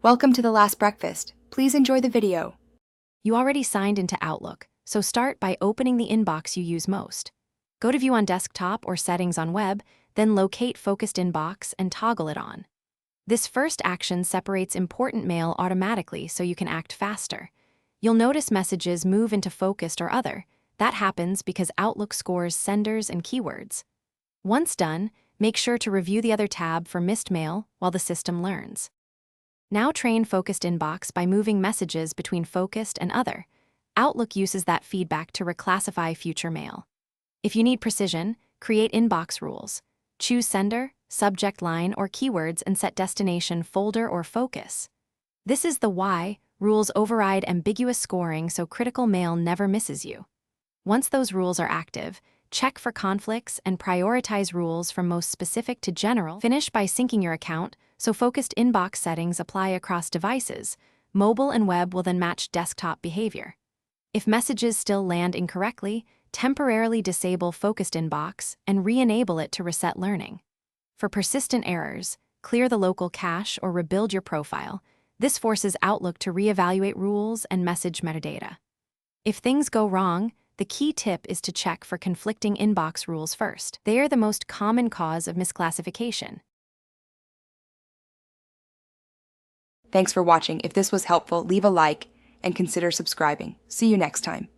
Welcome to The Last Breakfast. Please enjoy the video. You already signed into Outlook, so start by opening the inbox you use most. Go to View on Desktop or Settings on Web, then locate Focused Inbox and toggle it on. This first action separates important mail automatically so you can act faster. You'll notice messages move into Focused or Other. That happens because Outlook scores senders and keywords. Once done, make sure to review the other tab for missed mail while the system learns. Now train Focused Inbox by moving messages between Focused and Other. Outlook uses that feedback to reclassify future mail. If you need precision, create inbox rules. Choose sender, subject line, or keywords and set destination, folder, or focus. This is the why. Rules override ambiguous scoring so critical mail never misses you. Once those rules are active, check for conflicts and prioritize rules from most specific to general. Finish by syncing your account so Focused Inbox settings apply across devices. Mobile and web will then match desktop behavior. If messages still land incorrectly, temporarily disable Focused Inbox and re-enable it to reset learning. For persistent errors, clear the local cache or rebuild your profile. This forces Outlook to reevaluate rules and message metadata. If things go wrong, the key tip is to check for conflicting inbox rules first. They are the most common cause of misclassification. Thanks for watching. If this was helpful, leave a like and consider subscribing. See you next time.